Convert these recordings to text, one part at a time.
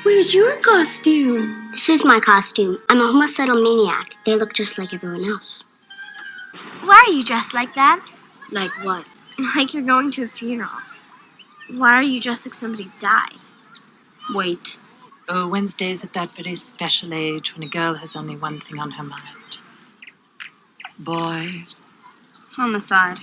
Where's your costume? This is my costume. I'm a homicidal maniac. They look just like everyone else. Why are you dressed like that? Like what? Like you're going to a funeral. Why are you dressed like somebody died? Wait. Oh, Wednesday's at that very special age when a girl has only one thing on her mind. Boys. Homicide.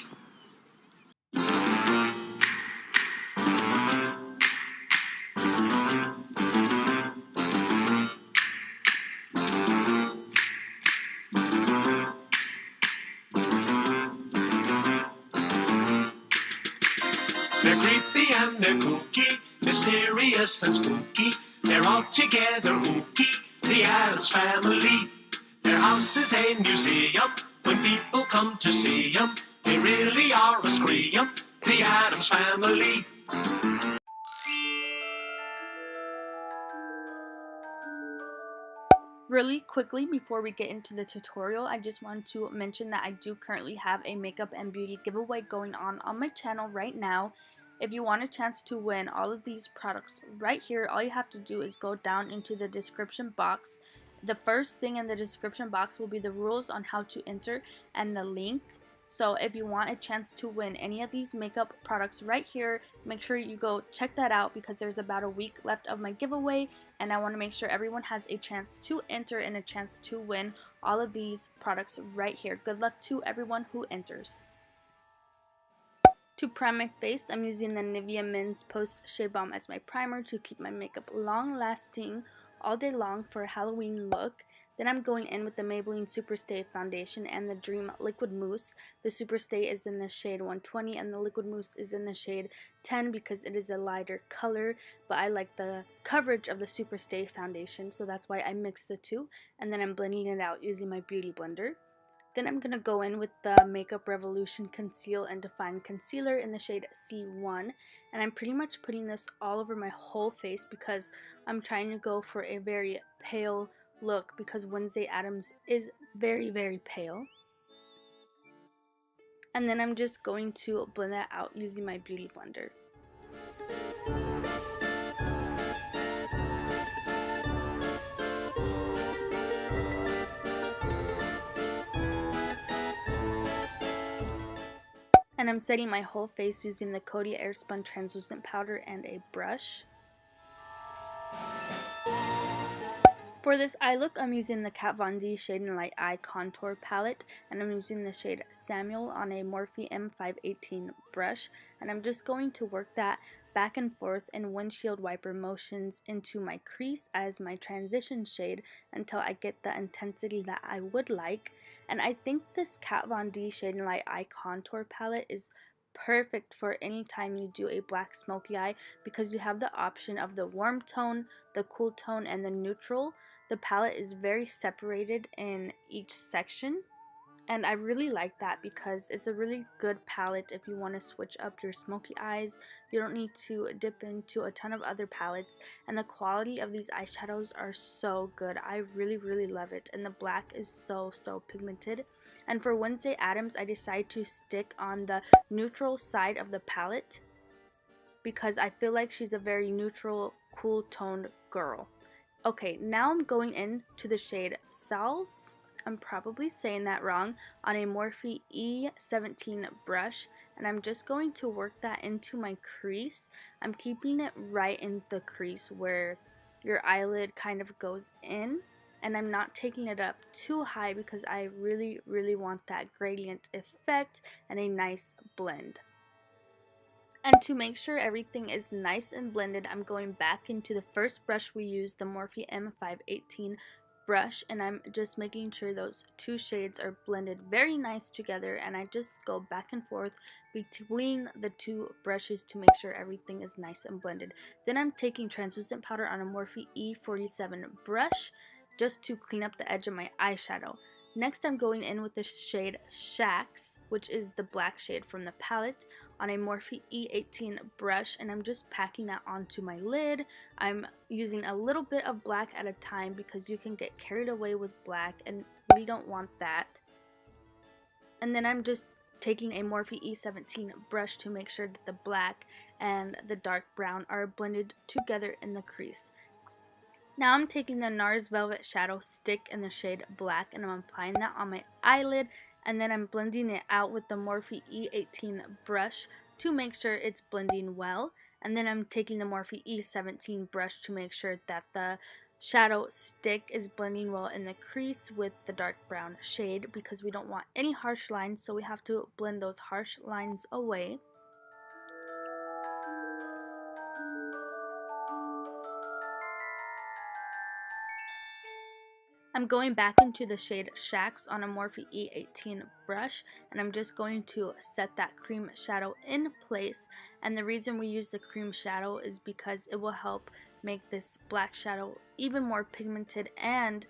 They're creepy and they're kooky, mysterious and spooky. They're all together ooky, the Addams Family. Their house is a museum. When people come to see 'em, they really are a scream. The Addams Family. Really quickly before we get into the tutorial, I just want to mention that I do currently have a makeup and beauty giveaway going on my channel right now. If you want a chance to win all of these products right here, all you have to do is go down into the description box. The first thing in the description box will be the rules on how to enter and the link. So if you want a chance to win any of these makeup products right here, make sure you go check that out because there's about a week left of my giveaway and I want to make sure everyone has a chance to enter and a chance to win all of these products right here. Good luck to everyone who enters. To prime my face, I'm using the Nivea Men's Post Shea Balm as my primer to keep my makeup long lasting all day long for a Halloween look. Then I'm going in with the Maybelline Superstay Foundation and the Dream Liquid Mousse. The Superstay is in the shade 120 and the Liquid Mousse is in the shade 10 because it is a lighter color, but I like the coverage of the Superstay Foundation, so that's why I mixed the two. And then I'm blending it out using my Beauty Blender. Then I'm going to go in with the Makeup Revolution Conceal and Define Concealer in the shade C1. And I'm pretty much putting this all over my whole face because I'm trying to go for a very pale look because Wednesday Addams is very, very pale. And then I'm just going to blend that out using my Beauty Blender. And I'm setting my whole face using the Coty Airspun Translucent Powder and a brush. For this eye look, I'm using the Kat Von D Shade and Light Eye Contour Palette, and I'm using the shade Samuel on a Morphe M518 brush, and I'm just going to work that back and forth in windshield wiper motions into my crease as my transition shade until I get the intensity that I would like. And I think this Kat Von D Shade and Light Eye Contour Palette is perfect for any time you do a black smoky eye because you have the option of the warm tone, the cool tone, and the neutral. The palette is very separated in each section, and I really like that because it's a really good palette if you want to switch up your smoky eyes. You don't need to dip into a ton of other palettes, and the quality of these eyeshadows are so good. I really, really love it, and the black is so pigmented. And for Wednesday Addams, I decided to stick on the neutral side of the palette because I feel like she's a very neutral, cool toned girl. Okay, now I'm going into the shade Sal's, I'm probably saying that wrong, on a Morphe E17 brush, and I'm just going to work that into my crease. I'm keeping it right in the crease where your eyelid kind of goes in, and I'm not taking it up too high because I really, really want that gradient effect and a nice blend. And to make sure everything is nice and blended, I'm going back into the first brush we used, the Morphe M518 brush, and I'm just making sure those two shades are blended very nice together, and I just go back and forth between the two brushes to make sure everything is nice and blended. Then I'm taking translucent powder on a Morphe E47 brush just to clean up the edge of my eyeshadow. Next, I'm going in with the shade Shacks, which is the black shade from the palette, on a Morphe E18 brush, and I'm just packing that onto my lid. I'm using a little bit of black at a time because you can get carried away with black, and we don't want that. And then I'm just taking a Morphe E17 brush to make sure that the black and the dark brown are blended together in the crease. Now I'm taking the NARS Velvet Shadow Stick in the shade Black, and I'm applying that on my eyelid, and then I'm blending it out with the Morphe E18 brush to make sure it's blending well. And then I'm taking the Morphe E17 brush to make sure that the shadow stick is blending well in the crease with the dark brown shade, because we don't want any harsh lines, so we have to blend those harsh lines away. I'm going back into the shade Shacks on a Morphe E18 brush, and I'm just going to set that cream shadow in place. And the reason we use the cream shadow is because it will help make this black shadow even more pigmented, and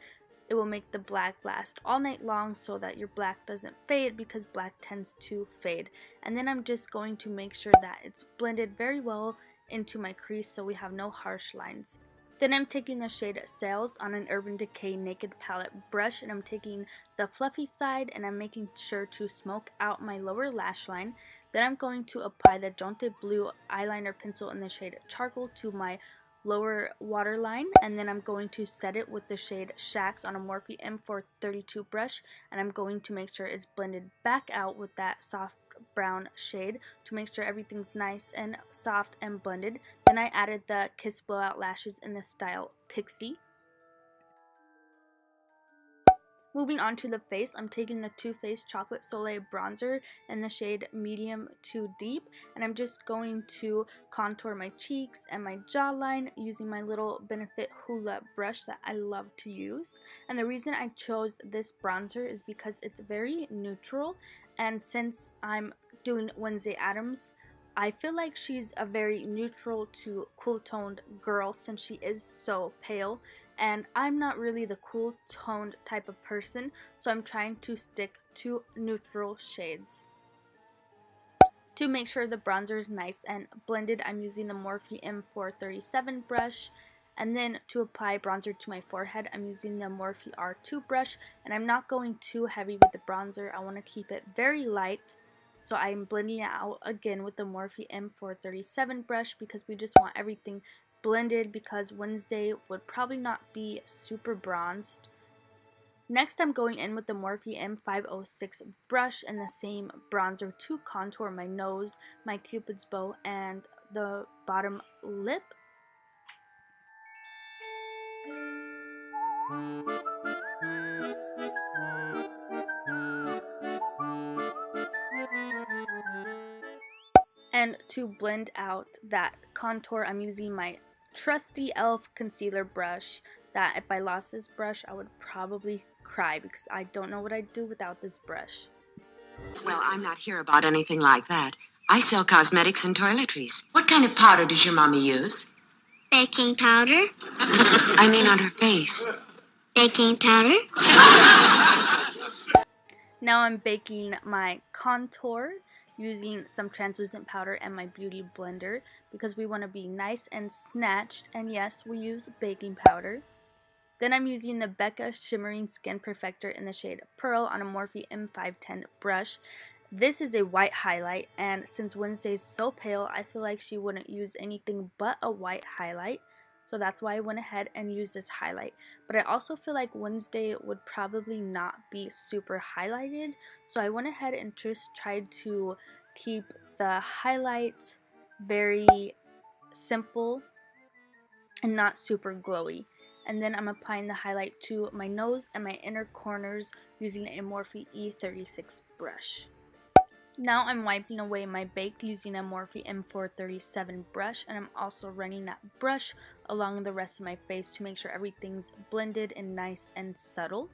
it will make the black last all night long so that your black doesn't fade, because black tends to fade. And then I'm just going to make sure that it's blended very well into my crease so we have no harsh lines. Then I'm taking the shade Sails on an Urban Decay Naked Palette brush, and I'm taking the fluffy side and I'm making sure to smoke out my lower lash line. Then I'm going to apply the Jonte Blue eyeliner pencil in the shade Charcoal to my lower waterline, and then I'm going to set it with the shade Shacks on a Morphe M432 brush, and I'm going to make sure it's blended back out with that soft brown shade to make sure everything's nice and soft and blended. Then I added the Kiss Blowout lashes in the style Pixie. Moving on to the face, I'm taking the Too Faced Chocolate Soleil bronzer in the shade Medium to Deep, and I'm just going to contour my cheeks and my jawline using my little Benefit Hoola brush that I love to use. And the reason I chose this bronzer is because it's very neutral, and since I'm doing Wednesday Addams, I feel like she's a very neutral to cool toned girl since she is so pale, and I'm not really the cool toned type of person, so I'm trying to stick to neutral shades. To make sure the bronzer is nice and blended, I'm using the Morphe M437 brush, and then to apply bronzer to my forehead, I'm using the Morphe R2 brush, and I'm not going too heavy with the bronzer. I want to keep it very light. So I'm blending it out again with the Morphe M437 brush because we just want everything blended, because Wednesday would probably not be super bronzed. Next, I'm going in with the Morphe M506 brush and the same bronzer to contour my nose, my cupid's bow, and the bottom lip. And to blend out that contour, I'm using my trusty e.l.f. concealer brush that if I lost this brush, I would probably cry because I don't know what I'd do without this brush. Well, I'm not here about anything like that. I sell cosmetics and toiletries. What kind of powder does your mommy use? Baking powder. I mean on her face. Baking powder. Now I'm baking my contour using some translucent powder and my beauty blender because we want to be nice and snatched, and yes, we use baking powder. Then I'm using the Becca Shimmering Skin Perfector in the shade Pearl on a Morphe M510 brush. This is a white highlight, and since Wednesday is so pale, I feel like she wouldn't use anything but a white highlight. So that's why I went ahead and used this highlight. But I also feel like Wednesday would probably not be super highlighted. So I went ahead and just tried to keep the highlights very simple and not super glowy. And then I'm applying the highlight to my nose and my inner corners using a Morphe E36 brush. Now I'm wiping away my bake using a Morphe M437 brush, and I'm also running that brush along the rest of my face to make sure everything's blended and nice and subtle.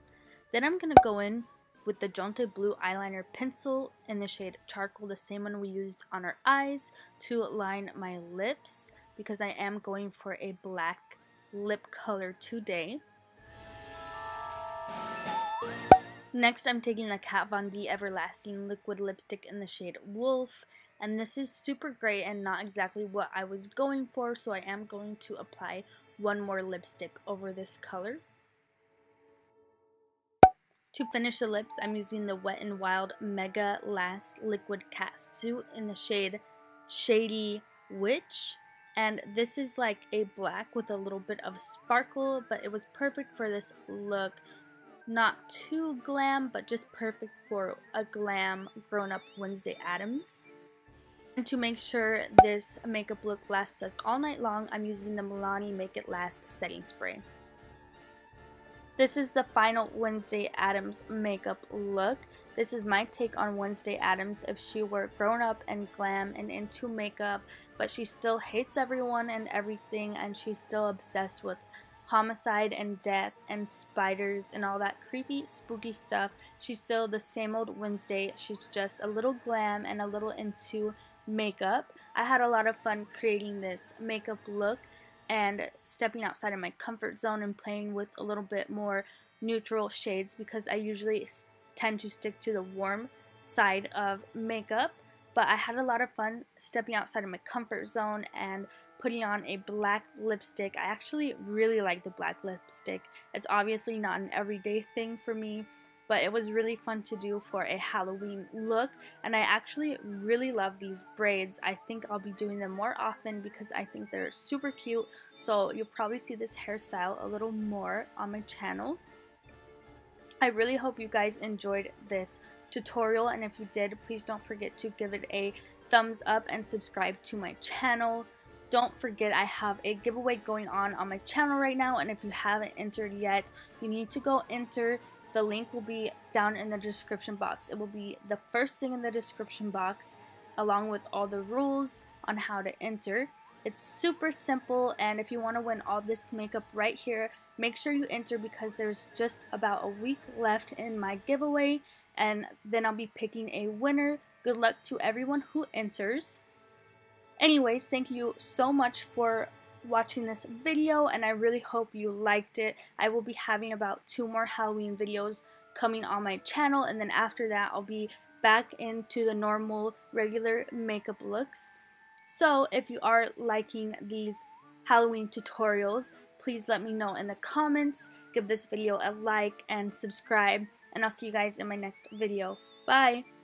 Then I'm going to go in with the Jonte Blue eyeliner pencil in the shade Charcoal, the same one we used on our eyes, to line my lips because I am going for a black lip color today. Next, I'm taking the Kat Von D Everlasting Liquid Lipstick in the shade Woolf, and this is super great and not exactly what I was going for, so I am going to apply one more lipstick over this color. To finish the lips, I'm using the Wet n Wild Mega Last Liquid Cat Suit in the shade Shady Witch, and this is like a black with a little bit of sparkle, but it was perfect for this look. Not too glam, but just perfect for a glam grown-up Wednesday Addams. And to make sure this makeup look lasts us all night long, I'm using the Milani Make It Last setting spray. This is the final Wednesday Addams makeup look. This is my take on Wednesday Addams if she were grown up and glam and into makeup, but she still hates everyone and everything, and she's still obsessed with homicide and death and spiders and all that creepy, spooky stuff. She's still the same old Wednesday. She's just a little glam and a little into makeup. I had a lot of fun creating this makeup look and stepping outside of my comfort zone and playing with a little bit more neutral shades, because I usually tend to stick to the warm side of makeup. But I had a lot of fun stepping outside of my comfort zone and putting on a black lipstick. I actually really like the black lipstick. It's obviously not an everyday thing for me, but it was really fun to do for a Halloween look, and I actually really love these braids. I think I'll be doing them more often because I think they're super cute, so you'll probably see this hairstyle a little more on my channel. I really hope you guys enjoyed this tutorial, and if you did, please don't forget to give it a thumbs up and subscribe to my channel. Don't forget, I have a giveaway going on my channel right now, and if you haven't entered yet, you need to go enter. The link will be down in the description box. It will be the first thing in the description box, along with all the rules on how to enter. It's super simple, and if you want to win all this makeup right here, make sure you enter, because there's just about a week left in my giveaway, and then I'll be picking a winner. Good luck to everyone who enters. Anyways, thank you so much for watching this video, and I really hope you liked it. I will be having about 2 more Halloween videos coming on my channel, and then after that I'll be back into the normal regular makeup looks. So if you are liking these Halloween tutorials, please let me know in the comments, give this video a like and subscribe, and I'll see you guys in my next video. Bye!